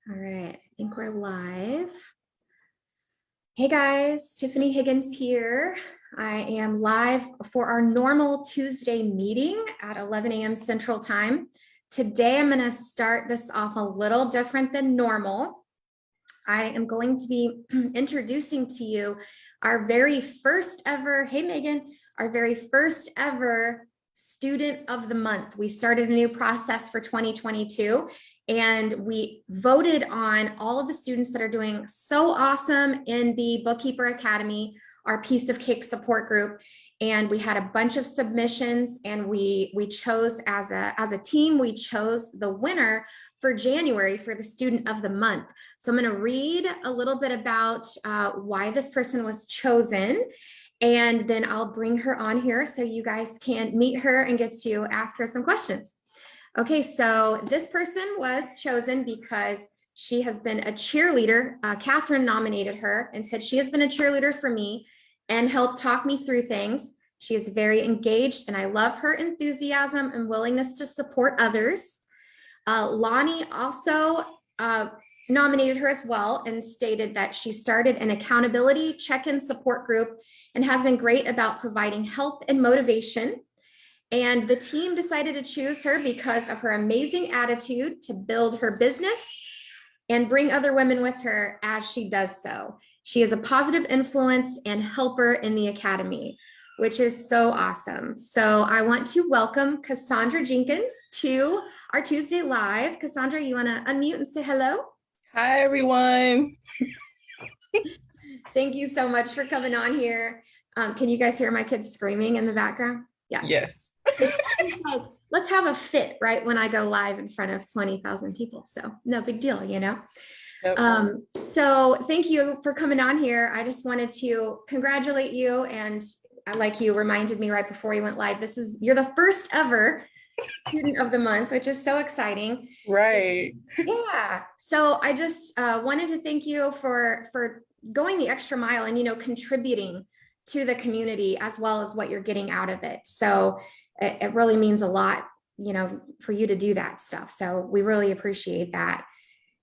All right, I think we're live. Hey guys, Tiffany Higgins here. I am live for our normal Tuesday meeting at 11 a.m. Central Time. Today, I'm going to start this off a little different than normal. I am going to be introducing to you our very first ever, hey Megan, our very first ever student of the month. We started a new process for 2022 and we voted on all of the students that are doing so awesome in the Bookkeeper Academy, our Piece of Cake support group. And we had a bunch of submissions and we chose as a team, we chose the winner for January for the student of the month. So I'm going to read a little bit about why this person was chosen. And then I'll bring her on here so you guys can meet her and get to ask her some questions. Okay, so this person was chosen because she has been a cheerleader. Catherine nominated her and said she has been a cheerleader for me and helped talk me through things. She is very engaged and I love her enthusiasm and willingness to support others. Lonnie also nominated her as well and stated that she started an accountability check-in support group and has been great about providing help and motivation. And the team decided to choose her because of her amazing attitude to build her business and bring other women with her as she does so. She is a positive influence and helper in the academy, which is so awesome. So I want to welcome Cassandra Jenkins to our Tuesday Live. Cassandra, you want to unmute and say hello? Hi, everyone. Thank you so much for coming on here. Can you guys hear my kids screaming in the background? Yeah. Yes. It's like, let's have a fit right when I go live in front of 20,000 people. So no big deal, you know? Yep. So thank you for coming on here. I just wanted to congratulate you. And like you reminded me right before you went live, you're the first ever student of the month, which is so exciting. Right. Yeah. So I just wanted to thank you for going the extra mile and, contributing to the community as well as what you're getting out of it. So it really means a lot, for you to do that stuff. So we really appreciate that.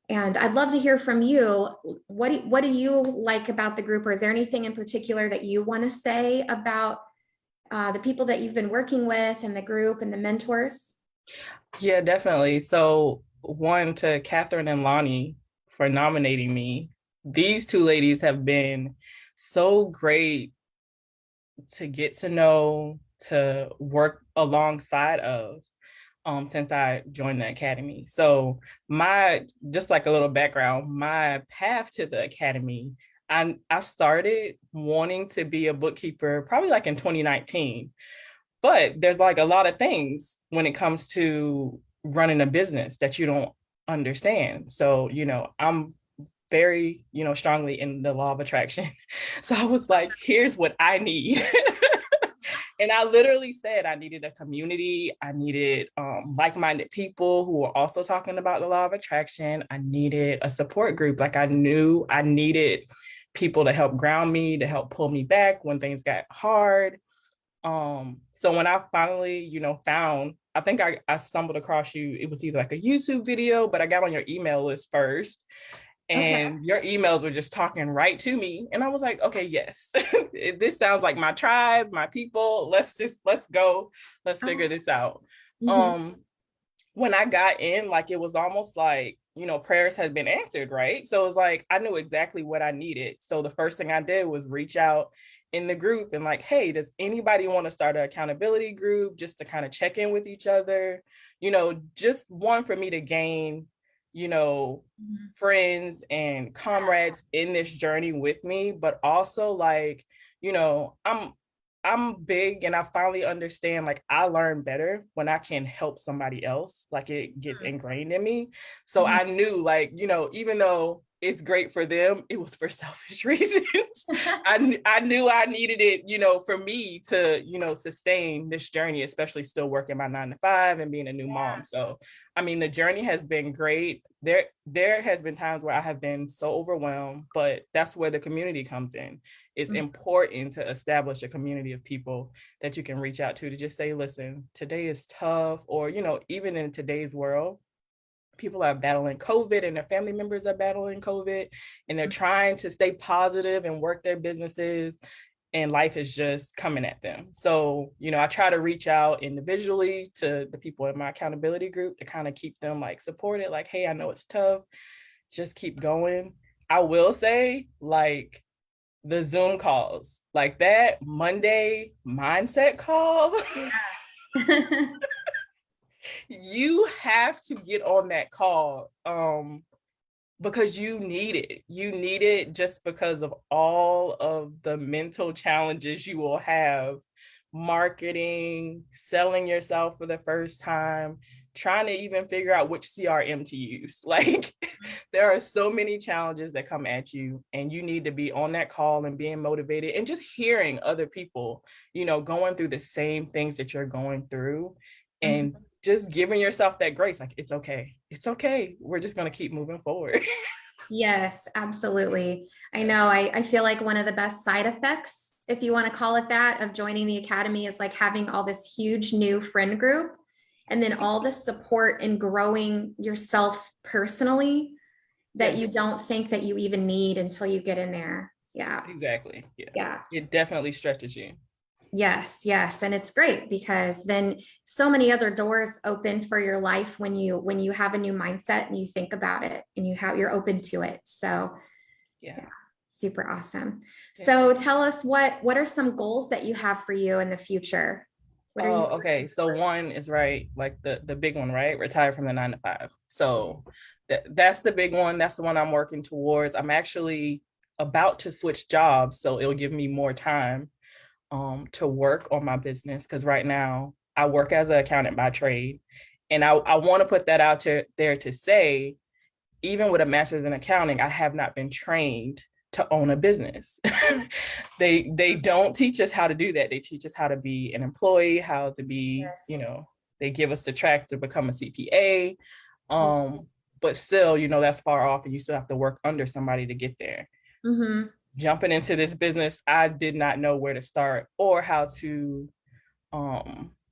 And I'd love to hear from you. What do you like about the group? Or is there anything in particular that you want to say about the people that you've been working with and the group and the mentors? Yeah, definitely. So one, to Catherine and Lonnie for nominating me. These two ladies have been so great to get to know, to work alongside of since I joined the academy. So just like a little background, my path to the academy, I started wanting to be a bookkeeper probably like in 2019. But there's like a lot of things when it comes to running a business that you don't understand. So, I'm very, strongly in the law of attraction. So I was like, here's what I need. And I literally said I needed a community. I needed like-minded people who were also talking about the law of attraction. I needed a support group. Like I knew I needed people to help ground me, to help pull me back when things got hard. So when I finally, found, I think I stumbled across you. It was either like a YouTube video, but I got on your email list first. And your emails were just talking right to me. And I was like, okay, yes, this sounds like my tribe, my people. Let's go. Let's figure this out. Mm-hmm. When I got in, like, it was almost like, prayers had been answered, right? So it was like, I knew exactly what I needed. So the first thing I did was reach out in the group and like, hey, does anybody want to start an accountability group just to kind of check in with each other? Just one for me to gain friends and comrades in this journey with me, but also like, I'm big and I finally understand, like I learn better when I can help somebody else, like it gets ingrained in me. So I knew like, even though it's great for them, it was for selfish reasons. I knew I needed it, for me to, sustain this journey, especially still working my 9 to 5 and being a new mom. So, I mean, the journey has been great. There has been times where I have been so overwhelmed, but that's where the community comes in. It's important to establish a community of people that you can reach out to just say, listen, today is tough, or, even in today's world, people are battling COVID and their family members are battling COVID, and they're trying to stay positive and work their businesses, and life is just coming at them. So, I try to reach out individually to the people in my accountability group to kind of keep them like supported, like, hey, I know it's tough, just keep going. I will say, like, the Zoom calls, like that Monday mindset call, you have to get on that call because you need it. You need it just because of all of the mental challenges you will have marketing, selling yourself for the first time, trying to even figure out which CRM to use. Like, there are so many challenges that come at you, and you need to be on that call and being motivated and just hearing other people, going through the same things that you're going through, and just giving yourself that grace. Like, it's okay. It's okay. We're just going to keep moving forward. Yes, absolutely. I know. I feel like one of the best side effects, if you want to call it that, of joining the academy is like having all this huge new friend group, and then all the support in growing yourself personally that you don't think that you even need until you get in there. Yeah. Exactly. Yeah. Yeah. It definitely stretches you. Yes, yes. And it's great because then so many other doors open for your life when you have a new mindset and you think about it and you're open to it. So yeah, super awesome. Yeah. So tell us what are some goals that you have for you in the future? What are you okay. So one is like the big one, right? Retire from the 9 to 5. So that's the big one. That's the one I'm working towards. I'm actually about to switch jobs, so it'll give me more time to work on my business, because right now I work as an accountant by trade, and I want to put that out there to say, even with a master's in accounting, I have not been trained to own a business. They don't teach us how to do that. They teach us how to be an employee, how to be, they give us the track to become a CPA. But still, that's far off, and you still have to work under somebody to get there. Jumping into this business, I did not know where to start or how to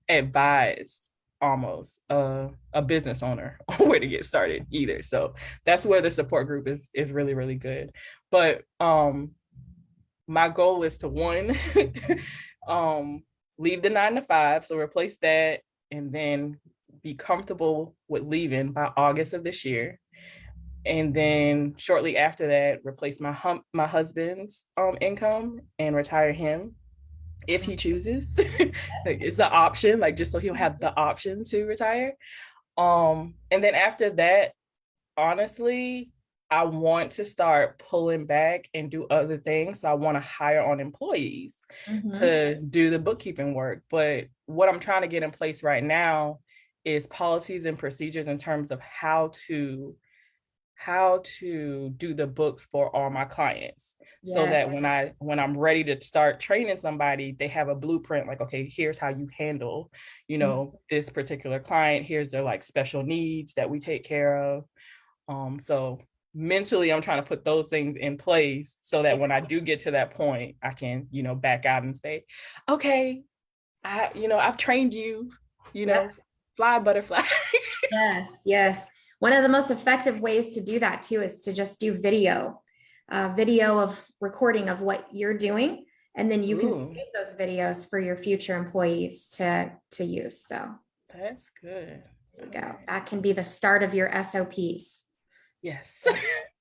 advise almost a business owner on where to get started either. So that's where the support group is really, really good. But my goal is to one, leave the 9 to 5, so replace that, and then be comfortable with leaving by August of this year. And then shortly after that, replace my husband's income and retire him if he chooses. Like, it's an option, like, just so he'll have the option to retire. And then after that, honestly, I want to start pulling back and do other things. So I want to hire on employees to do the bookkeeping work. But what I'm trying to get in place right now is policies and procedures in terms of how to do the books for all my clients. So that when I'm ready to start training somebody, they have a blueprint, like, okay, here's how you handle, this particular client, here's their like special needs that we take care of. So mentally, I'm trying to put those things in place so that when I do get to that point, I can, back out and say, okay, I've trained you, fly butterfly. Yes. One of the most effective ways to do that too is to just do video of recording of what you're doing, and then you can save those videos for your future employees to use. So that's good. There you go. That can be the start of your SOPs. Yes.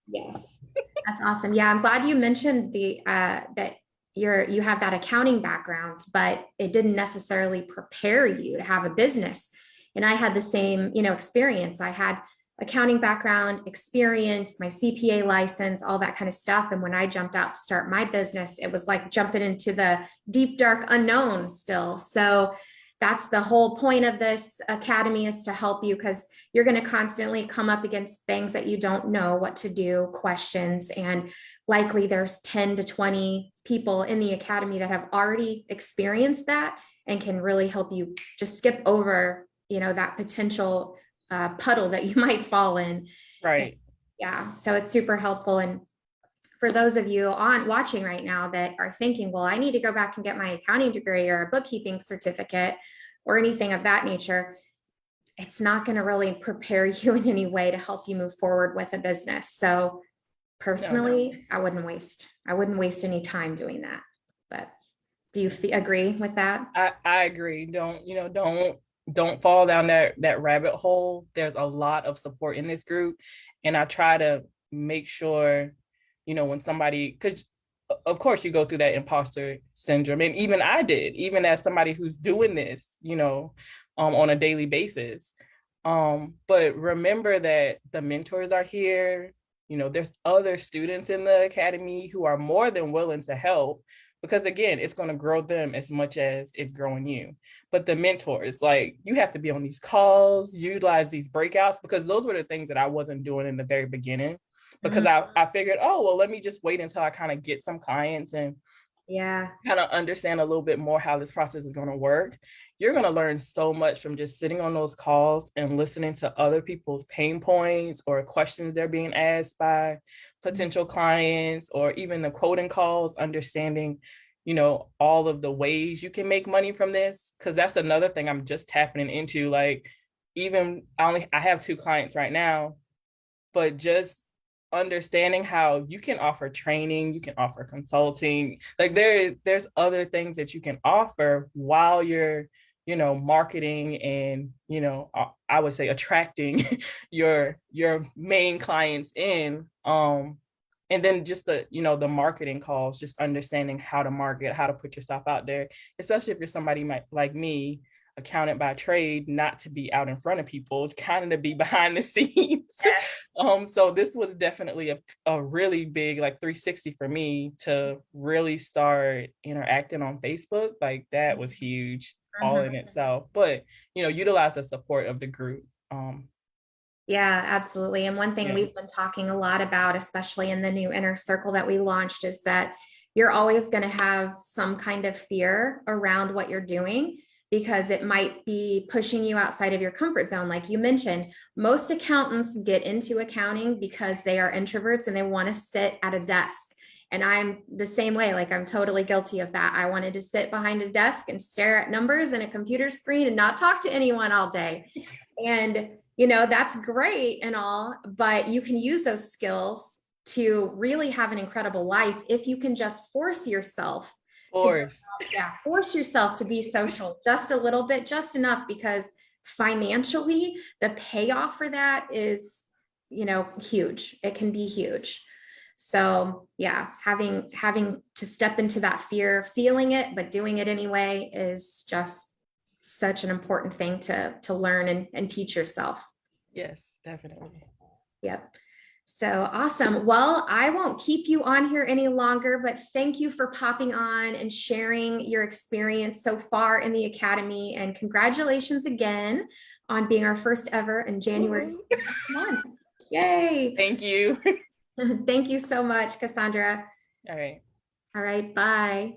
Yes. That's awesome. Yeah, I'm glad you mentioned that you have that accounting background, but it didn't necessarily prepare you to have a business. And I had the same, experience. I had accounting background, experience, my CPA license, all that kind of stuff. And when I jumped out to start my business, it was like jumping into the deep, dark unknown still. So that's the whole point of this academy, is to help you, because you're going to constantly come up against things that you don't know what to do, questions, and likely there's 10 to 20 people in the academy that have already experienced that and can really help you just skip over, that potential puddle that you might fall in. Right. Yeah. So it's super helpful. And for those of you watching right now that are thinking, well, I need to go back and get my accounting degree or a bookkeeping certificate or anything of that nature, it's not going to really prepare you in any way to help you move forward with a business. So personally, I wouldn't waste any time doing that. But do you agree with that? I agree. Don't fall down that rabbit hole. There's a lot of support in this group, and I try to make sure, when somebody, because of course you go through that imposter syndrome, and even I did, even as somebody who's doing this, on a daily basis. But remember that the mentors are here. There's other students in the academy who are more than willing to help, because again, it's going to grow them as much as it's growing you. But the mentors, like, you have to be on these calls, utilize these breakouts, because those were the things that I wasn't doing in the very beginning, because I figured, oh, well, let me just wait until I kind of get some clients and kind of understand a little bit more how this process is going to work. You're going to learn so much from just sitting on those calls and listening to other people's pain points or questions they're being asked by potential clients, or even the quoting calls, understanding, all of the ways you can make money from this. Because that's another thing I'm just tapping into. Like, even I have 2 clients right now, but just understanding how you can offer training, you can offer consulting. Like, there's other things that you can offer while you're, marketing and, I would say attracting your main clients in. And then just the marketing calls, just understanding how to market, how to put yourself out there, especially if you're somebody like me, accountant by trade, not to be out in front of people, kind of to be behind the scenes. So this was definitely a really big, like, 360 for me to really start interacting on Facebook. Like, that was huge all in itself, but utilize the support of the group. Yeah, absolutely. And one thing we've been talking a lot about, especially in the new inner circle that we launched, is that you're always going to have some kind of fear around what you're doing, because it might be pushing you outside of your comfort zone. Like you mentioned, most accountants get into accounting because they are introverts and they want to sit at a desk. And I'm the same way. Like, I'm totally guilty of that. I wanted to sit behind a desk and stare at numbers and a computer screen and not talk to anyone all day. And, that's great and all, but you can use those skills to really have an incredible life if you can just force yourself to be social just a little bit, just enough, because financially the payoff for that is, huge. It can be huge. So yeah, having to step into that fear, feeling it, but doing it anyway, is just such an important thing to learn and teach yourself. Yes, definitely. Yep. So awesome. Well, I won't keep you on here any longer, but thank you for popping on and sharing your experience so far in the academy. And congratulations again on being our first ever in January. Come on. Yay. Thank you. Thank you so much, Cassandra. All right. All right. Bye.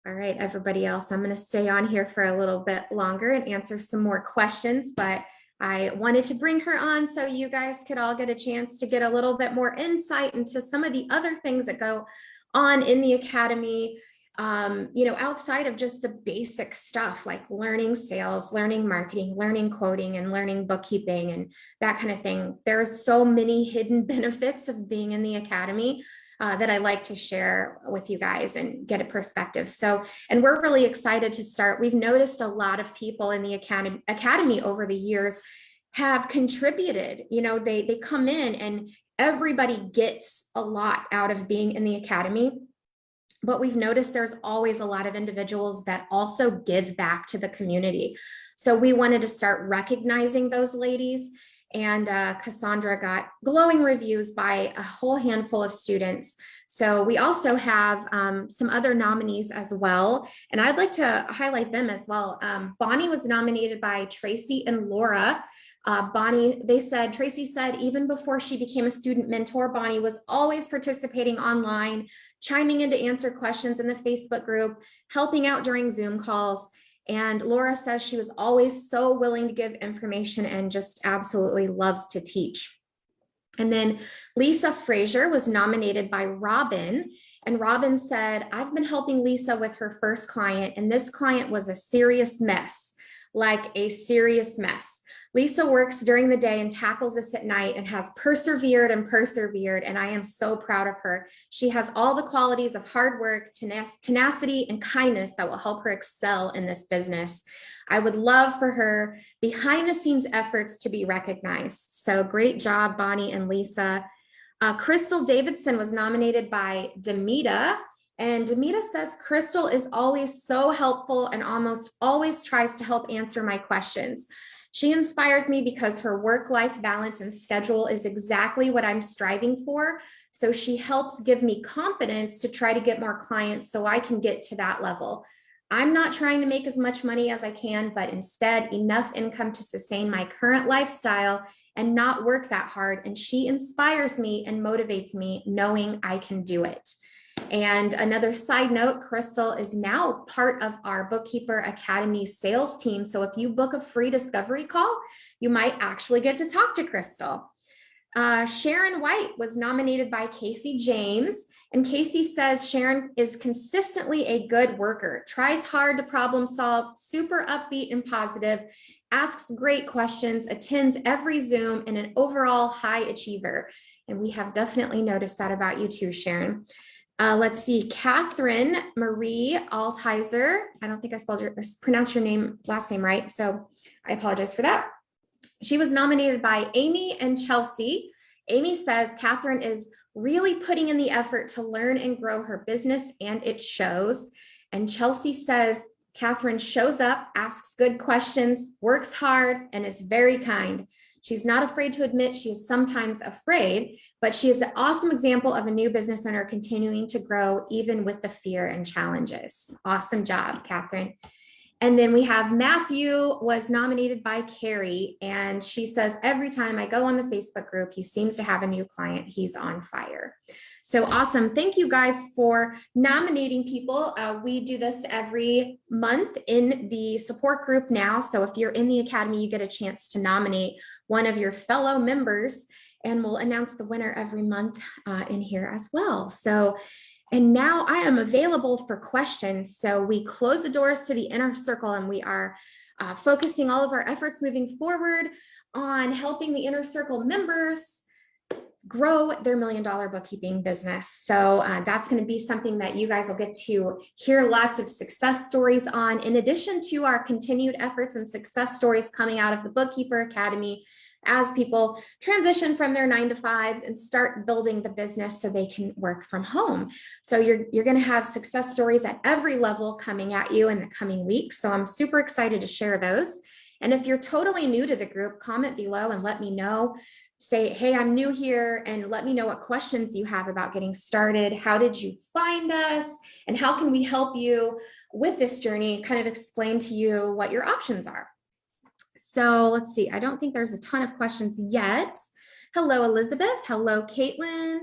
All right, everybody else, I'm going to stay on here for a little bit longer and answer some more questions, but I wanted to bring her on so you guys could all get a chance to get a little bit more insight into some of the other things that go on in the academy, outside of just the basic stuff like learning sales, learning marketing, learning quoting, and learning bookkeeping and that kind of thing. There's so many hidden benefits of being in the academy that I like to share with you guys and get a perspective. So, and we're really excited to start. We've noticed a lot of people in the academy over the years have contributed. They come in and everybody gets a lot out of being in the academy. But we've noticed there's always a lot of individuals that also give back to the community. So we wanted to start recognizing those ladies. And Cassandra got glowing reviews by a whole handful of students. So we also have some other nominees as well. And I'd like to highlight them as well. Bonnie was nominated by Tracy and Laura. Tracy said, even before she became a student mentor, Bonnie was always participating online, chiming in to answer questions in the Facebook group, helping out during Zoom calls. And Laura says she was always so willing to give information and just absolutely loves to teach. And then Lisa Frazier was nominated by Robin. And Robin said, I've been helping Lisa with her first client, and this client was a serious mess. like a serious mess. Lisa works during the day and tackles this at night and has persevered, and I am so proud of her. She has all the qualities of hard work, tenacity, and kindness that will help her excel in this business. I would love for her behind the scenes efforts to be recognized. So great job, Bonnie and Lisa. Crystal Davidson was nominated by Demita. And Demita says, Crystal is always so helpful and almost always tries to help answer my questions. She inspires me because her work-life balance and schedule is exactly what I'm striving for. So she helps give me confidence to try to get more clients so I can get to that level. I'm not trying to make as much money as I can, but instead enough income to sustain my current lifestyle and not work that hard. And she inspires me and motivates me knowing I can do it. And another side note, Crystal is now part of our Bookkeeper Academy sales team. So if you book a free discovery call, you might actually get to talk to Crystal. Sharon White was nominated by Casey James. And Casey says Sharon is consistently a good worker, tries hard to problem solve, super upbeat and positive, asks great questions, attends every Zoom, and an overall high achiever. And we have definitely noticed that about you too, Sharon. Let's see, Catherine Marie Altizer. I don't think I pronounced your last name right, so I apologize for that. She was nominated by Amy and Chelsea. Amy says Catherine is really putting in the effort to learn and grow her business, and it shows. And Chelsea says Catherine shows up, asks good questions, works hard, and is very kind. She's not afraid to admit she is sometimes afraid, but she is an awesome example of a new business owner continuing to grow even with the fear and challenges. Awesome job, Catherine. And then we have Matthew was nominated by Carrie, and she says, every time I go on the Facebook group, he seems to have a new client. He's on fire. So awesome. Thank you guys for nominating people. We do this every month in the support group now. So if you're in the Academy, you get a chance to nominate one of your fellow members, and we'll announce the winner every month in here as well. So and now I am available for questions. So we close the doors to the inner circle, and we are focusing all of our efforts moving forward on helping the inner circle members grow their $1 million bookkeeping business. So that's going to be something that you guys will get to hear lots of success stories on, in addition to our continued efforts and success stories coming out of the Bookkeeper Academy as people transition from their 9-to-5s and start building the business so they can work from home. So you're going to have success stories at every level coming at you in the coming weeks. So I'm super excited to share those. And if you're totally new to the group, comment below and let me know. Say, hey, I'm new here, and let me know what questions you have about getting started. How did you find us? And how can we help you with this journey? Kind of explain to you what your options are. So let's see, I don't think there's a ton of questions yet. Hello, Elizabeth. Hello, Caitlin.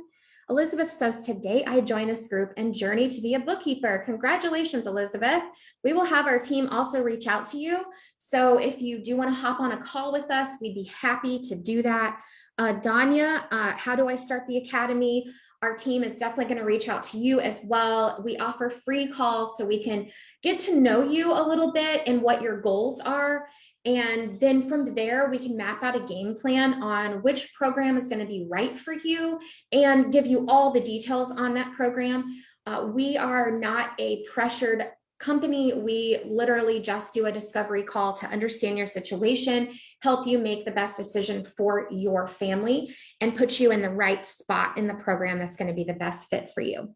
Elizabeth says, today I joined this group and journey to be a bookkeeper. Congratulations, Elizabeth. We will have our team also reach out to you. So if you do want to hop on a call with us, we'd be happy to do that. Danya, how do I start the Academy? Our team is definitely going to reach out to you as well. We offer free calls so we can get to know you a little bit and what your goals are. And then from there, we can map out a game plan on which program is going to be right for you and give you all the details on that program. We are not a pressured company. We literally just do a discovery call to understand your situation, help you make the best decision for your family, and put you in the right spot in the program that's going to be the best fit for you.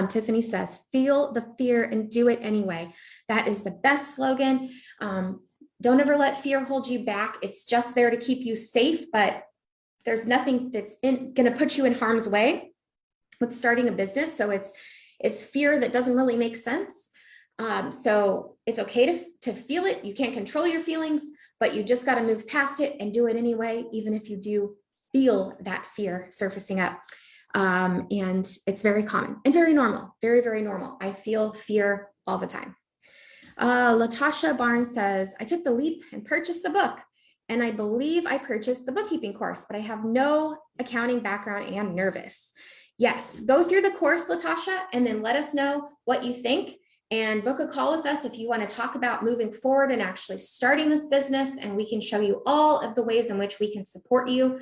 Tiffany says, feel the fear and do it anyway. That is the best slogan. Don't ever let fear hold you back. It's just there to keep you safe, but there's nothing that's going to put you in harm's way with starting a business. So it's fear that doesn't really make sense. So it's okay to feel it. You can't control your feelings, but you just got to move past it and do it anyway, even if you do feel that fear surfacing up. And it's very common and very normal, very, very normal. I feel fear all the time. Latasha Barnes says, I took the leap and purchased the book, and I believe I purchased the bookkeeping course, but I have no accounting background and nervous. Yes, go through the course, Latasha, and then let us know what you think. and book a call with us if you want to talk about moving forward and actually starting this business. And we can show you all of the ways in which we can support you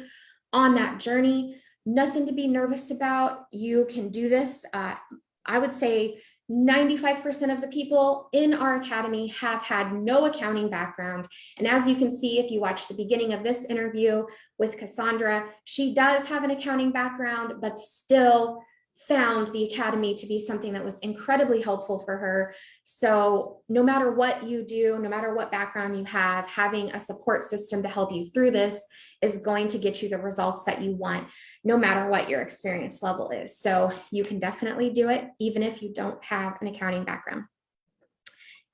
on that journey. Nothing to be nervous about. You can do this. I would say 95% of the people in our academy have had no accounting background. And as you can see, if you watch the beginning of this interview with Cassandra, she does have an accounting background, but still found the academy to be something that was incredibly helpful for her. So no matter what you do, no matter what background you have, having a support system to help you through this is going to get you the results that you want, no matter what your experience level is. So you can definitely do it, even if you don't have an accounting background.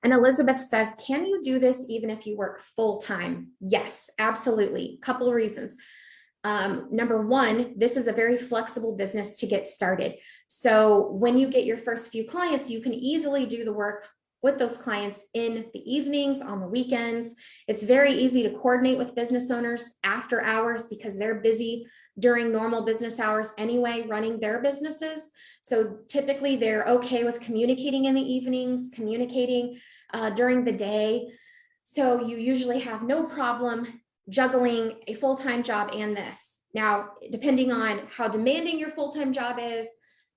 And Elizabeth says, can you do this even if you work full-time? Yes, absolutely. A couple of reasons. Number one, this is a very flexible business to get started. So when you get your first few clients, you can easily do the work with those clients in the evenings, on the weekends. It's very easy to coordinate with business owners after hours because they're busy during normal business hours anyway, running their businesses. So typically they're okay with communicating in the evenings, communicating during the day. So you usually have no problem juggling a full-time job and this. Now, depending on how demanding your full-time job is,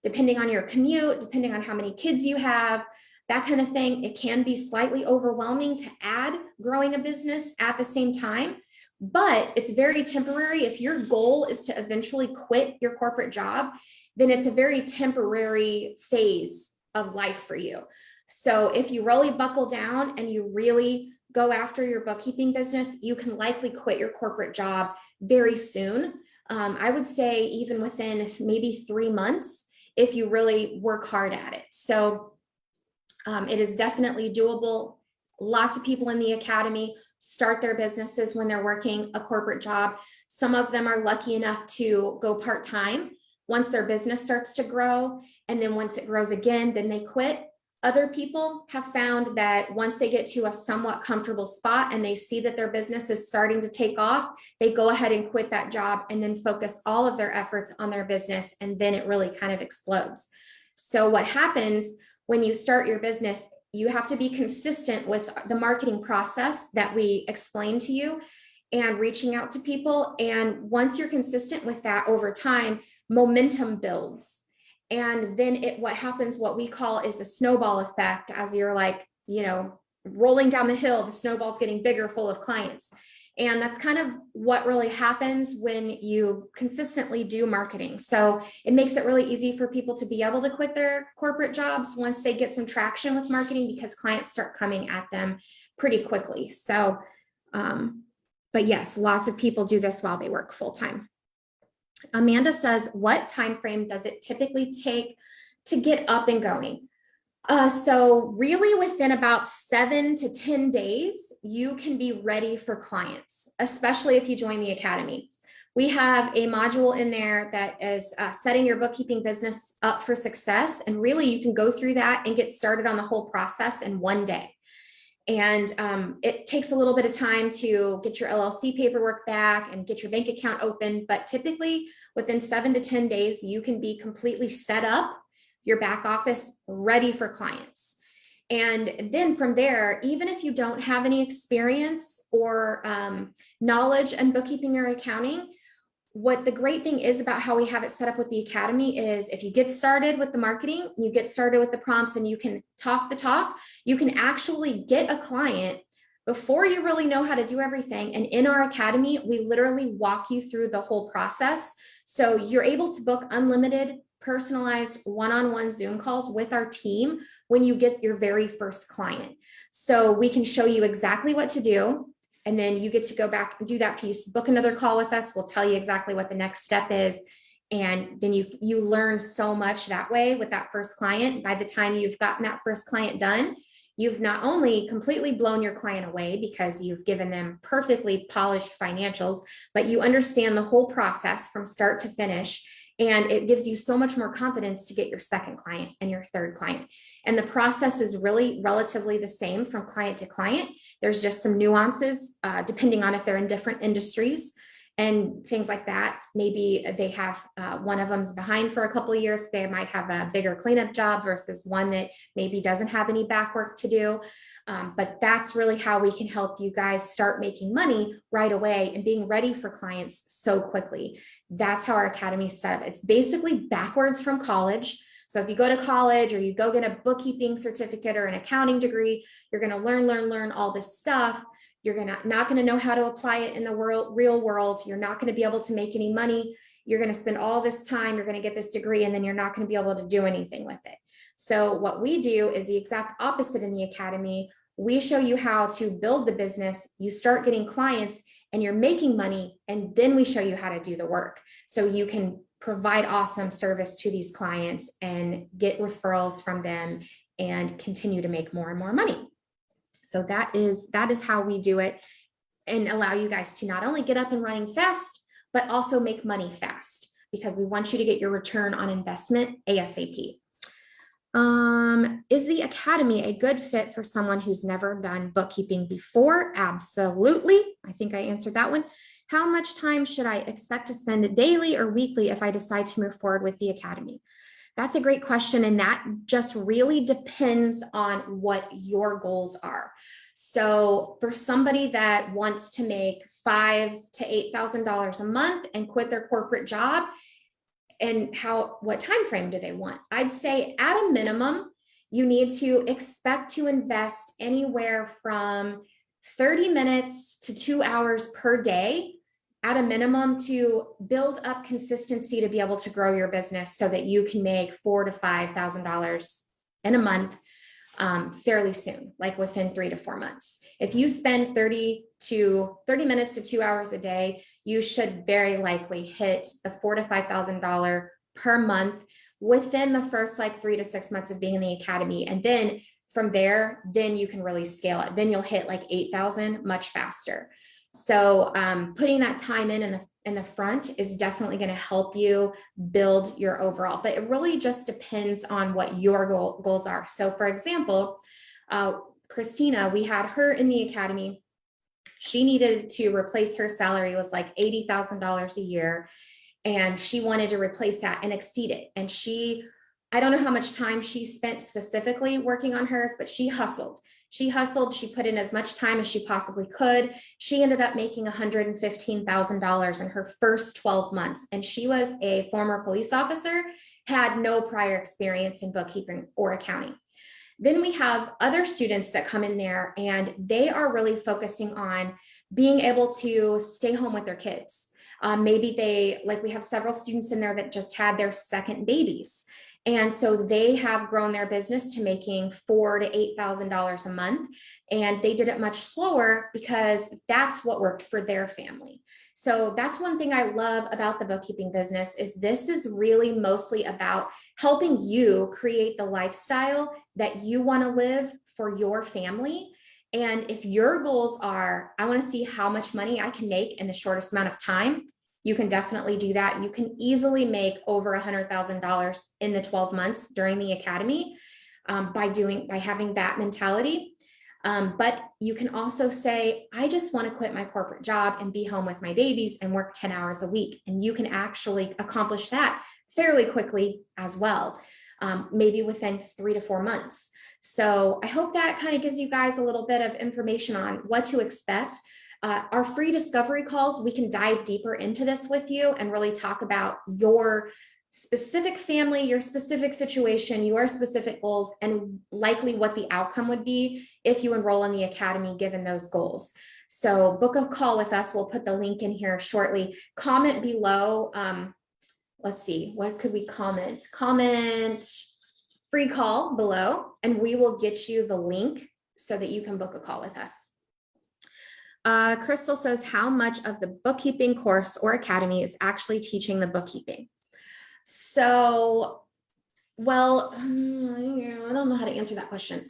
depending on your commute, depending on how many kids you have, that kind of thing, it can be slightly overwhelming to add growing a business at the same time, but it's very temporary. If your goal is to eventually quit your corporate job, then it's a very temporary phase of life for you. So if you really buckle down and you really go after your bookkeeping business, you can likely quit your corporate job very soon. I would say even within maybe 3 months, if you really work hard at it. So it is definitely doable. Lots of people in the academy start their businesses when they're working a corporate job. Some of them are lucky enough to go part-time once their business starts to grow. And then once it grows again, then they quit. Other people have found that once they get to a somewhat comfortable spot and they see that their business is starting to take off, they go ahead and quit that job and then focus all of their efforts on their business. And then it really kind of explodes. So what happens when you start your business, you have to be consistent with the marketing process that we explained to you and reaching out to people. And once you're consistent with that over time, momentum builds. And then what happens, what we call is the snowball effect. As you're like, rolling down the hill, the snowball's getting bigger, full of clients. And that's kind of what really happens when you consistently do marketing. So it makes it really easy for people to be able to quit their corporate jobs once they get some traction with marketing, because clients start coming at them pretty quickly. So, but yes, lots of people do this while they work full time. Amanda says, what time frame does it typically take to get up and going? So really within about 7 to 10 days, you can be ready for clients, especially if you join the academy. We have a module in there that is setting your bookkeeping business up for success. And really you can go through that and get started on the whole process in one day. And it takes a little bit of time to get your LLC paperwork back and get your bank account open. But typically within 7 to 10 days, you can be completely set up, your back office ready for clients. And then from there, even if you don't have any experience or knowledge in bookkeeping or accounting, what the great thing is about how we have it set up with the academy is if you get started with the marketing, you get started with the prompts and you can talk the talk, you can actually get a client before you really know how to do everything. And in our academy, we literally walk you through the whole process. So you're able to book unlimited, personalized one-on-one Zoom calls with our team when you get your very first client. So we can show you exactly what to do. And then you get to go back and do that piece, book another call with us. We'll tell you exactly what the next step is. And then you learn so much that way with that first client. By the time you've gotten that first client done, you've not only completely blown your client away because you've given them perfectly polished financials, but you understand the whole process from start to finish. And it gives you so much more confidence to get your second client and your third client. And the process is really relatively the same from client to client. There's just some nuances depending on if they're in different industries. and things like that. Maybe they have one of them's behind for a couple of years. They might have a bigger cleanup job versus one that maybe doesn't have any back work to do. But that's really how we can help you guys start making money right away and being ready for clients so quickly. That's how our academy is set up. It's basically backwards from college. So if you go to college or you go get a bookkeeping certificate or an accounting degree, you're going to learn all this stuff. You're not going to know how to apply it in the real world. You're not going to be able to make any money. You're going to spend all this time, you're going to get this degree, and then you're not going to be able to do anything with it. So what we do is the exact opposite in the academy. We show you how to build the business. You start getting clients and you're making money, and then we show you how to do the work. So you can provide awesome service to these clients and get referrals from them and continue to make more and more money. So that is how we do it, and allow you guys to not only get up and running fast, but also make money fast, because we want you to get your return on investment ASAP. Is the academy a good fit for someone who's never done bookkeeping before? Absolutely. I think I answered that one. How much time should I expect to spend daily or weekly if I decide to move forward with the academy? That's a great question. And that just really depends on what your goals are. So for somebody that wants to make $5,000 to $8,000 a month and quit their corporate job, and what time frame do they want? I'd say at a minimum, you need to expect to invest anywhere from 30 minutes to 2 hours per day at a minimum to build up consistency to be able to grow your business so that you can make $4,000 to $5,000 in a month fairly soon, like within 3 to 4 months. If you spend 30 minutes to 2 hours a day, you should very likely hit the $4,000 to $5,000 per month within the first 3 to 6 months of being in the academy. And then from there, then you can really scale it. Then you'll hit 8,000 much faster. So putting that time in the front is definitely going to help you build your overall, but it really just depends on what your goals are. So for example, Christina, we had her in the academy. She needed to replace her salary was $80,000 a year. And she wanted to replace that and exceed it. And I don't know how much time she spent specifically working on hers, but she hustled. She put in as much time as she possibly could. She ended up making $115,000 in her first 12 months. And she was a former police officer, had no prior experience in bookkeeping or accounting. Then we have other students that come in there and they are really focusing on being able to stay home with their kids. Maybe we have several students in there that just had their second babies. And so they have grown their business to making $4,000 to $8,000 a month. And they did it much slower because that's what worked for their family. So that's one thing I love about the bookkeeping business is this is really mostly about helping you create the lifestyle that you want to live for your family. And if your goals are, I want to see how much money I can make in the shortest amount of time, you can definitely do that. You can easily make over $100,000 in the 12 months during the academy by having that mentality. But you can also say, I just want to quit my corporate job and be home with my babies and work 10 hours a week. And you can actually accomplish that fairly quickly as well, maybe within 3 to 4 months. So I hope that kind of gives you guys a little bit of information on what to expect. Our free discovery calls, we can dive deeper into this with you and really talk about your specific family, your specific situation, your specific goals, and likely what the outcome would be if you enroll in the academy given those goals. So book a call with us. We'll put the link in here shortly. Comment below. Let's see, what could we comment? Comment free call below, and we will get you the link so that you can book a call with us. Crystal says, how much of the bookkeeping course or academy is actually teaching the bookkeeping? So, well, I don't know how to answer that question.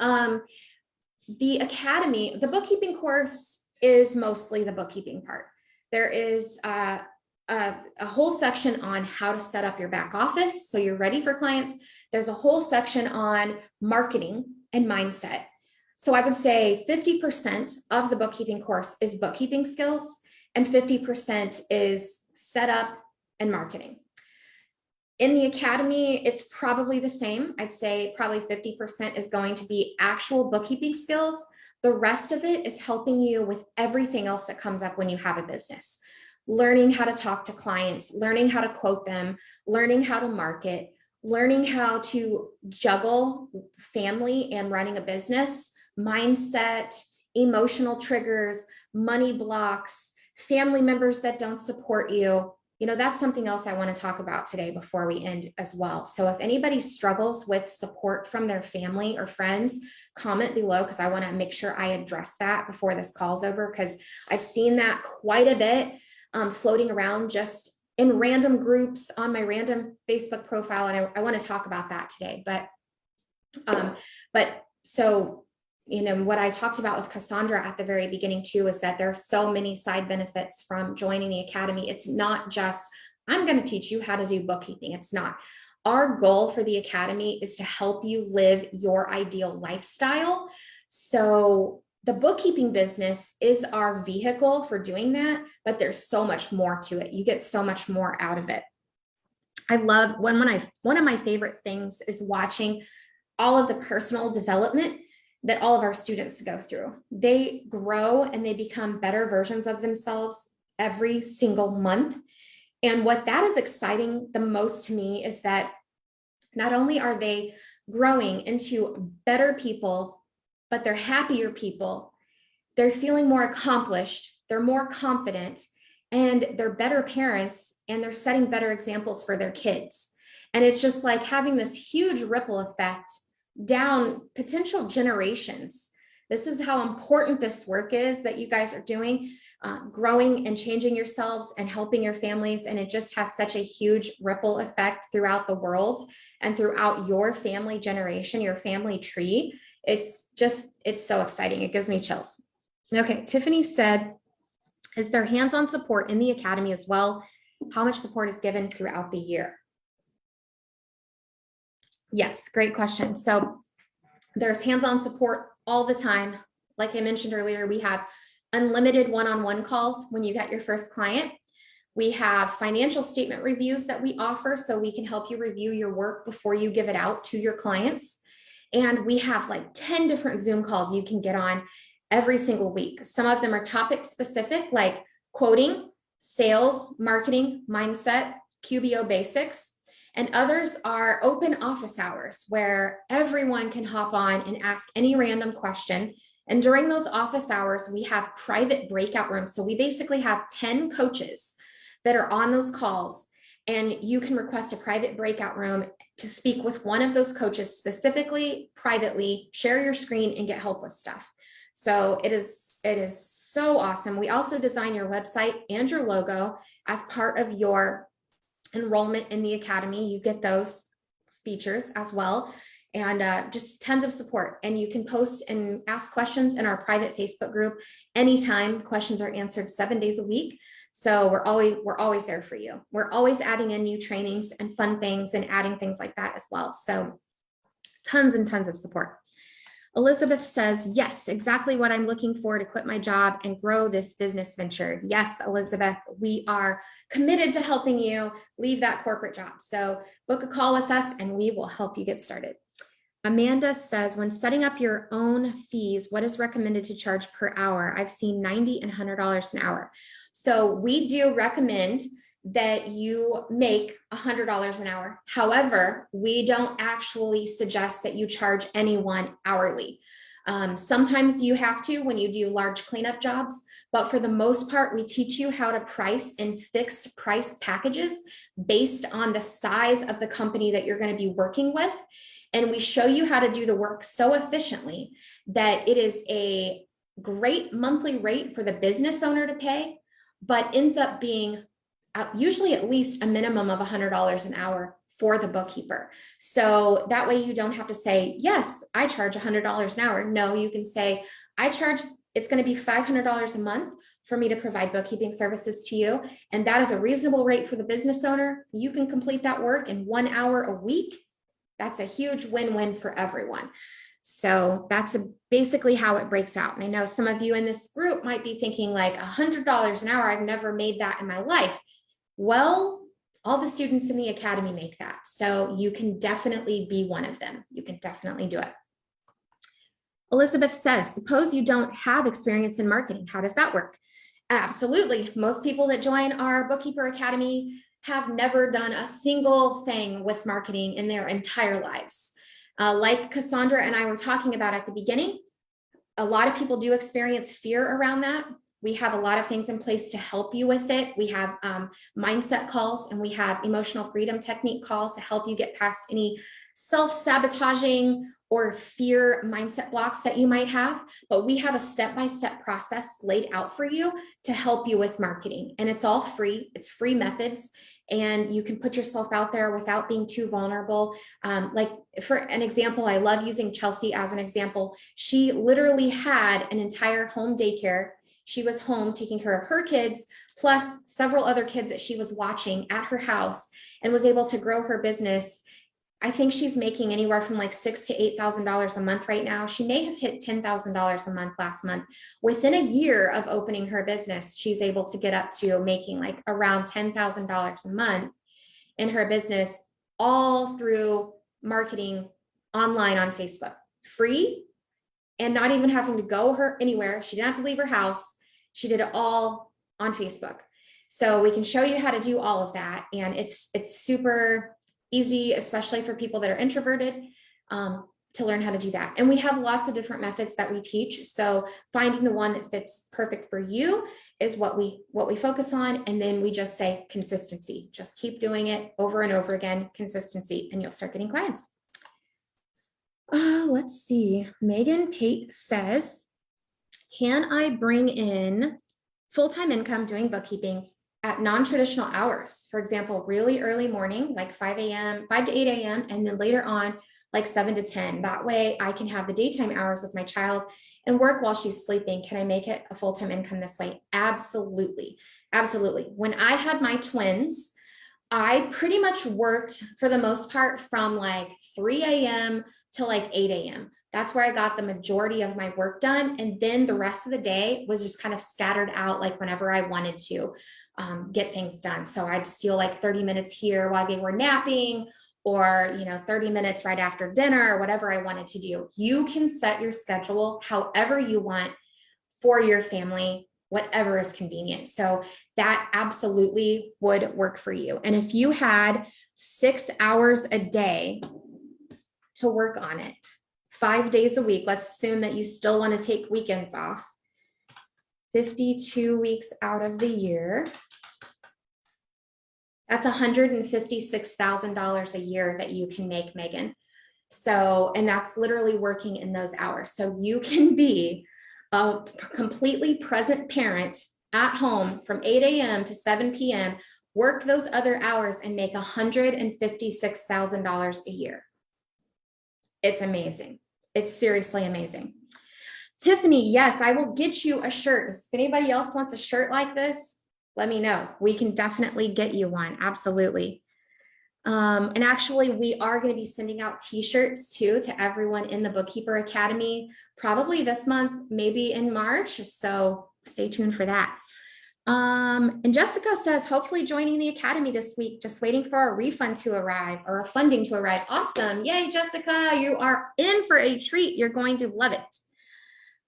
The academy, the bookkeeping course is mostly the bookkeeping part. There is a whole section on how to set up your back office so you're ready for clients. There's a whole section on marketing and mindset. So I would say 50% of the bookkeeping course is bookkeeping skills, and 50% is setup and marketing. In the academy, it's probably the same. I'd say probably 50% is going to be actual bookkeeping skills. The rest of it is helping you with everything else that comes up when you have a business. Learning how to talk to clients, learning how to quote them, learning how to market, learning how to juggle family and running a business, mindset, emotional triggers, money blocks, family members that don't support you. You know, that's something else I want to talk about today before we end as well. So if anybody struggles with support from their family or friends, comment below, because I want to make sure I address that before this call's over, because I've seen that quite a bit floating around just in random groups on my random Facebook profile. And I want to talk about that today. But so, you know, what I talked about with Cassandra at the very beginning too, is that there are so many side benefits from joining the academy. It's not just, I'm going to teach you how to do bookkeeping. It's not. Our goal for the academy is to help you live your ideal lifestyle. So the bookkeeping business is our vehicle for doing that, but there's so much more to it. You get so much more out of it. I love one of my favorite things is watching all of the personal development that all of our students go through. They grow and they become better versions of themselves every single month. And what that is exciting the most to me is that not only are they growing into better people, but they're happier people. They're feeling more accomplished. They're more confident, and they're better parents, and they're setting better examples for their kids. And it's just like having this huge ripple effect down potential generations. This is how important this work is that you guys are doing, growing and changing yourselves and helping your families. And it just has such a huge ripple effect throughout the world and throughout your family generation, your family tree. It's so exciting. It gives me chills. Okay, Tiffany said, is there hands-on support in the academy as well? How much support is given throughout the year? Yes, great question. So there's hands-on support all the time. Like I mentioned earlier, we have unlimited one-on-one calls when you get your first client. We have financial statement reviews that we offer, so we can help you review your work before you give it out to your clients. And we have like 10 different Zoom calls you can get on every single week. Some of them are topic specific, like quoting, sales, marketing, mindset, QBO basics. And others are open office hours where everyone can hop on and ask any random question. And during those office hours, we have private breakout rooms. So we basically have 10 coaches that are on those calls, and you can request a private breakout room to speak with one of those coaches specifically, privately, share your screen and get help with stuff. So it is so awesome. We also design your website and your logo as part of your enrollment in the academy. You get those features as well, and just tons of support. And you can post and ask questions in our private Facebook group anytime. Questions are answered 7 days a week. So we're always there for you. We're always adding in new trainings and fun things and adding things like that as well. So tons and tons of support. Elizabeth says, yes, exactly what I'm looking for to quit my job and grow this business venture. Yes, Elizabeth, we are committed to helping you leave that corporate job. So book a call with us and we will help you get started. Amanda says, when setting up your own fees, what is recommended to charge per hour? I've seen $90 and $100 an hour. So we do recommend that you make $100 an hour. However, we don't actually suggest that you charge anyone hourly. Sometimes you have to when you do large cleanup jobs, but for the most part, we teach you how to price in fixed price packages based on the size of the company that you're going to be working with. And we show you how to do the work so efficiently that it is a great monthly rate for the business owner to pay, but ends up being usually at least a minimum of $100 an hour for the bookkeeper. So that way you don't have to say, yes, I charge $100 an hour. No, you can say, it's going to be $500 a month for me to provide bookkeeping services to you. And that is a reasonable rate for the business owner. You can complete that work in 1 hour a week. That's a huge win-win for everyone. So that's basically how it breaks out. And I know some of you in this group might be thinking like $100 an hour. I've never made that in my life. Well, all the students in the academy make that. So you can definitely be one of them. You can definitely do it. Elizabeth says, suppose you don't have experience in marketing. How does that work? Absolutely. Most people that join our Bookkeeper Academy have never done a single thing with marketing in their entire lives. Like Cassandra and I were talking about at the beginning, a lot of people do experience fear around that. We have a lot of things in place to help you with it. We have mindset calls, and we have emotional freedom technique calls to help you get past any self-sabotaging or fear mindset blocks that you might have. But we have a step-by-step process laid out for you to help you with marketing. And it's all free. It's free methods. And you can put yourself out there without being too vulnerable. Like for an example, I love using Chelsea as an example. She literally had an entire home daycare. She was home taking care of her kids, plus several other kids that she was watching at her house, and was able to grow her business. I think she's making anywhere from like $6,000 to $8,000 a month right now. She may have hit $10,000 a month last month. Within a year of opening her business, she's able to get up to making like around $10,000 a month in her business, all through marketing online on Facebook, free, and not even having to go anywhere. She didn't have to leave her house. She did it all on Facebook. So we can show you how to do all of that. And it's super easy, especially for people that are introverted, to learn how to do that. And we have lots of different methods that we teach. So finding the one that fits perfect for you is what we focus on. And then we just say consistency. Just keep doing it over and over again, consistency, and you'll start getting clients. Let's see. Megan Pate says, can I bring in full-time income doing bookkeeping at non-traditional hours? For example, really early morning, like 5 to 8 a.m., and then later on, like 7 to 10. That way I can have the daytime hours with my child and work while she's sleeping. Can I make it a full-time income this way? Absolutely. Absolutely. When I had my twins, I pretty much worked for the most part from like 3 a.m. to like 8 a.m. That's where I got the majority of my work done. And then the rest of the day was just kind of scattered out, like whenever I wanted to get things done. So I'd steal like 30 minutes here while they were napping, or 30 minutes right after dinner, or whatever I wanted to do. You can set your schedule however you want for your family, whatever is convenient. So that absolutely would work for you. And if you had 6 hours a day to work on it, 5 days a week, let's assume that you still want to take weekends off, 52 weeks out of the year, that's $156,000 a year that you can make, Megan. So, and that's literally working in those hours. So you can be a completely present parent at home from 8 a.m. to 7 p.m., work those other hours and make $156,000 a year. It's amazing. It's seriously amazing. Tiffany, yes, I will get you a shirt. If anybody else wants a shirt like this, let me know. We can definitely get you one. Absolutely. And actually, we are going to be sending out t-shirts too to everyone in the Bookkeeper Academy, probably this month, maybe in March. So stay tuned for that. And Jessica says, hopefully joining the Academy this week, just waiting for a refund to arrive or a funding to arrive. Awesome. Yay, Jessica, you are in for a treat. You're going to love it.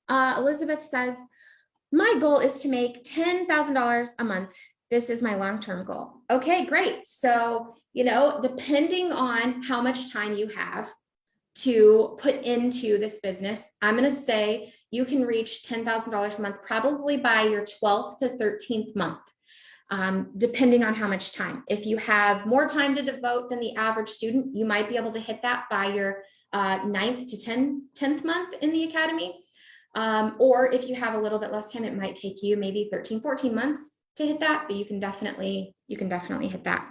Elizabeth says, my goal is to make $10,000 a month. This is my long-term goal. Okay, great. So, depending on how much time you have to put into this business, I'm going to say you can reach $10,000 a month probably by your 12th to 13th month, depending on how much time. If you have more time to devote than the average student, you might be able to hit that by your 9th to 10th month in the academy. Or if you have a little bit less time, it might take you maybe 13, 14 months to hit that, but you can definitely hit that.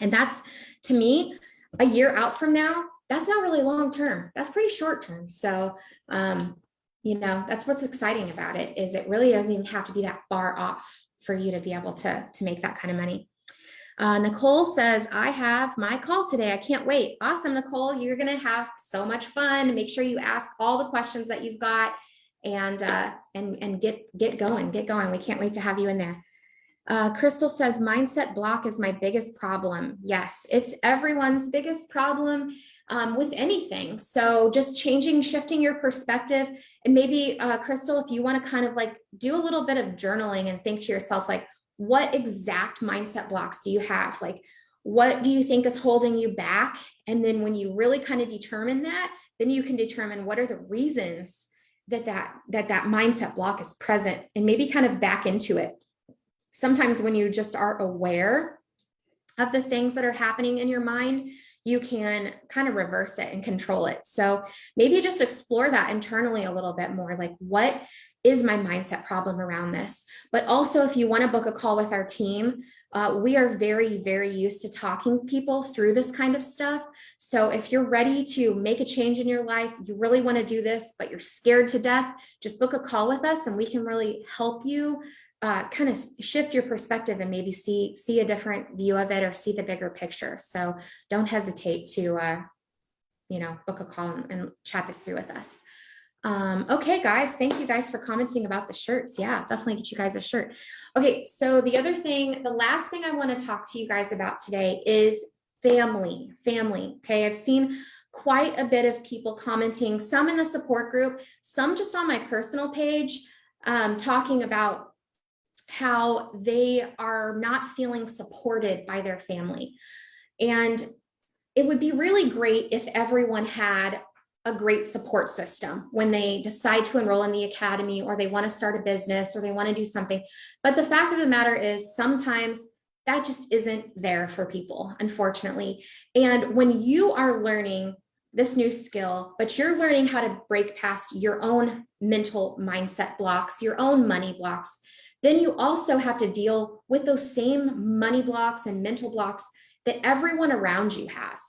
And that's, to me, a year out from now, that's not really long term. That's pretty short term. So, that's what's exciting about it, is it really doesn't even have to be that far off for you to be able to make that kind of money. Nicole says, I have my call today. I can't wait. Awesome, Nicole. You're going to have so much fun. Make sure you ask all the questions that you've got and get going. We can't wait to have you in there. Crystal says, mindset block is my biggest problem. Yes, it's everyone's biggest problem with anything. So just shifting your perspective, and maybe Crystal, if you want to kind of like do a little bit of journaling and think to yourself, like, what exact mindset blocks do you have? Like, what do you think is holding you back? And then when you really kind of determine that, then you can determine what are the reasons that mindset block is present, and maybe kind of back into it. Sometimes when you just are aware of the things that are happening in your mind, you can kind of reverse it and control it. So maybe just explore that internally a little bit more, like, what is my mindset problem around this? But also, if you want to book a call with our team, we are very, very used to talking people through this kind of stuff. So if you're ready to make a change in your life, you really want to do this, but you're scared to death, just book a call with us and we can really help you kind of shift your perspective and maybe see a different view of it or see the bigger picture. So don't hesitate to, book a call and chat this through with us. Okay, guys, thank you guys for commenting about the shirts. Yeah, definitely get you guys a shirt. Okay, so the last thing I want to talk to you guys about today is family. Okay, I've seen quite a bit of people commenting, some in the support group, some just on my personal page, talking about how they are not feeling supported by their family. And it would be really great if everyone had a great support system when they decide to enroll in the academy, or they want to start a business, or they want to do something. But the fact of the matter is, sometimes that just isn't there for people, unfortunately. And when you are learning this new skill, but you're learning how to break past your own mental mindset blocks, your own money blocks, then you also have to deal with those same money blocks and mental blocks that everyone around you has.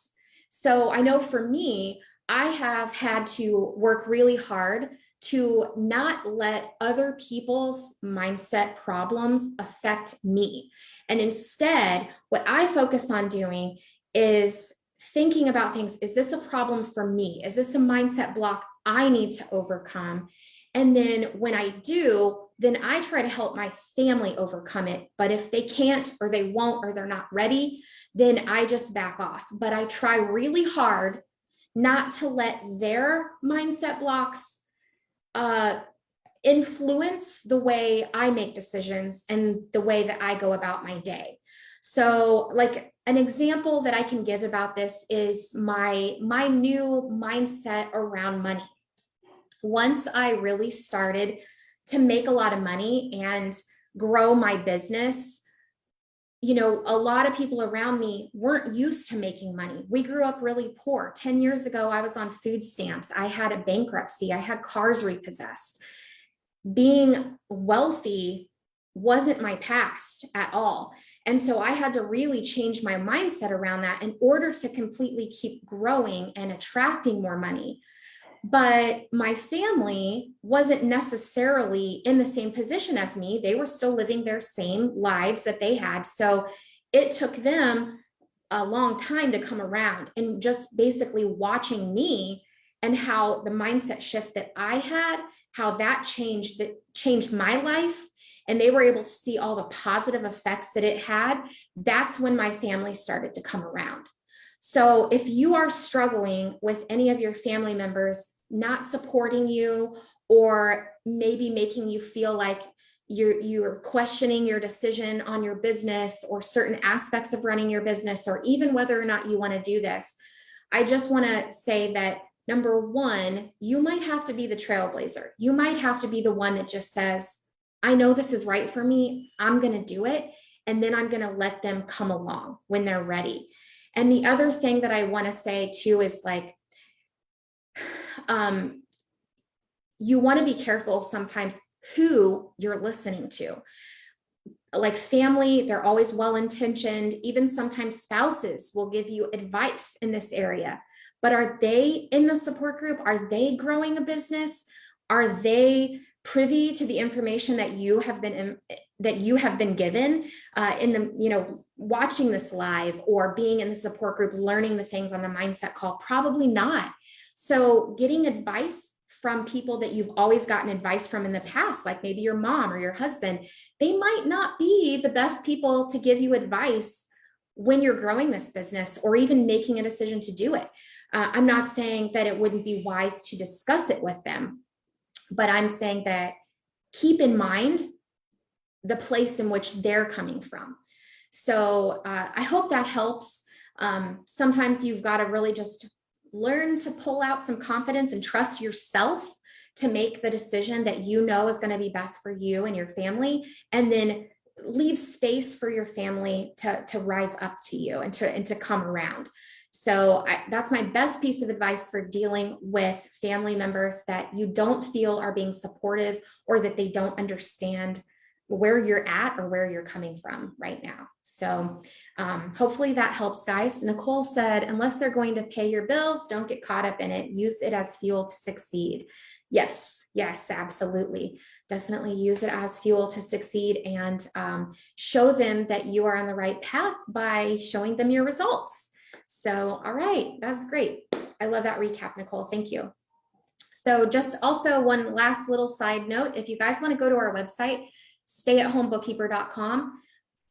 So I know for me, I have had to work really hard to not let other people's mindset problems affect me. And instead, what I focus on doing is thinking about things. Is this a problem for me? Is this a mindset block I need to overcome? And then when I do, then I try to help my family overcome it. But if they can't, or they won't, or they're not ready, then I just back off. But I try really hard not to let their mindset blocks influence the way I make decisions and the way that I go about my day. So, like, an example that I can give about this is my new mindset around money. Once I really started to make a lot of money and grow my business, a lot of people around me weren't used to making money. We grew up really poor. 10 years ago, I was on food stamps. I had a bankruptcy. I had cars repossessed. Being wealthy wasn't my past at all. And so I had to really change my mindset around that in order to completely keep growing and attracting more money. But my family wasn't necessarily in the same position as me. They were still living their same lives that they had. So it took them a long time to come around, and just basically watching me and how the mindset shift that I had, how that changed my life. And they were able to see all the positive effects that it had. That's when my family started to come around. So if you are struggling with any of your family members not supporting you, or maybe making you feel like you're questioning your decision on your business or certain aspects of running your business, or even whether or not you want to do this, I just want to say that, number one, you might have to be the trailblazer. You might have to be the one that just says, I know this is right for me. I'm going to do it. And then I'm going to let them come along when they're ready. And the other thing that I want to say too is, like, you want to be careful sometimes who you're listening to. Like family, they're always well-intentioned. Even sometimes spouses will give you advice in this area. But are they in the support group? Are they growing a business? Are they privy to the information that you have been given in the, watching this live or being in the support group, learning the things on the mindset call? Probably not. So getting advice from people that you've always gotten advice from in the past, like maybe your mom or your husband, they might not be the best people to give you advice when you're growing this business or even making a decision to do it. I'm not saying that it wouldn't be wise to discuss it with them, but I'm saying that keep in mind the place in which they're coming from. So I hope that helps. Sometimes you've got to really just learn to pull out some confidence and trust yourself to make the decision that you know is going to be best for you and your family, and then leave space for your family to rise up to you and to come around. So that's my best piece of advice for dealing with family members that you don't feel are being supportive or that they don't understand where you're at or where you're coming from right now. So hopefully that helps, guys. Nicole said, unless they're going to pay your bills, don't get caught up in it. Use it as fuel to succeed. Yes, absolutely. Definitely use it as fuel to succeed, and show them that you are on the right path by showing them your results. So, all right, that's great. I love that recap, Nicole. Thank you. So just also one last little side note, if you guys want to go to our website, stayatHomeBookkeeper.com,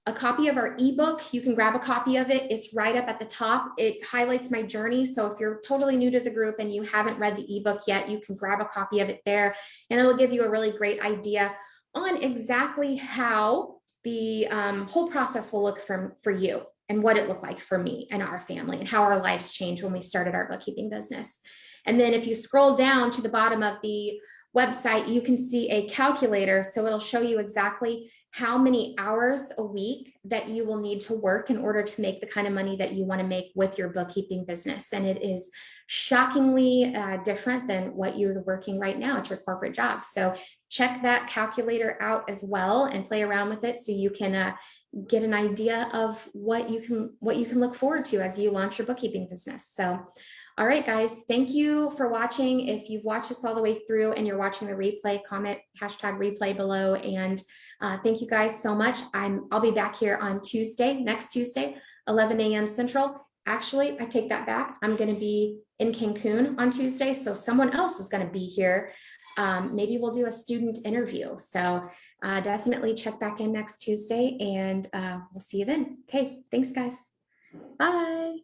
a copy of our ebook, you can grab a copy of it. It's right up at the top. It highlights my journey. So if you're totally new to the group and you haven't read the ebook yet, you can grab a copy of it there, and it'll give you a really great idea on exactly how the whole process will look for you, and what it looked like for me and our family, and how our lives changed when we started our bookkeeping business. And then if you scroll down to the bottom of the website, you can see a calculator. So it'll show you exactly how many hours a week that you will need to work in order to make the kind of money that you want to make with your bookkeeping business. And it is shockingly different than what you're working right now at your corporate job. So check that calculator out as well and play around with it so you can get an idea of what you can look forward to as you launch your bookkeeping business. So all right, guys, thank you for watching. If you've watched this all the way through and you're watching the replay, comment #replay below. And thank you guys so much. I'll be back here on next Tuesday, 11 a.m. Central. Actually, I take that back. I'm going to be in Cancun on Tuesday, so someone else is going to be here. Maybe we'll do a student interview. So definitely check back in next Tuesday, and we'll see you then. Okay, thanks, guys. Bye.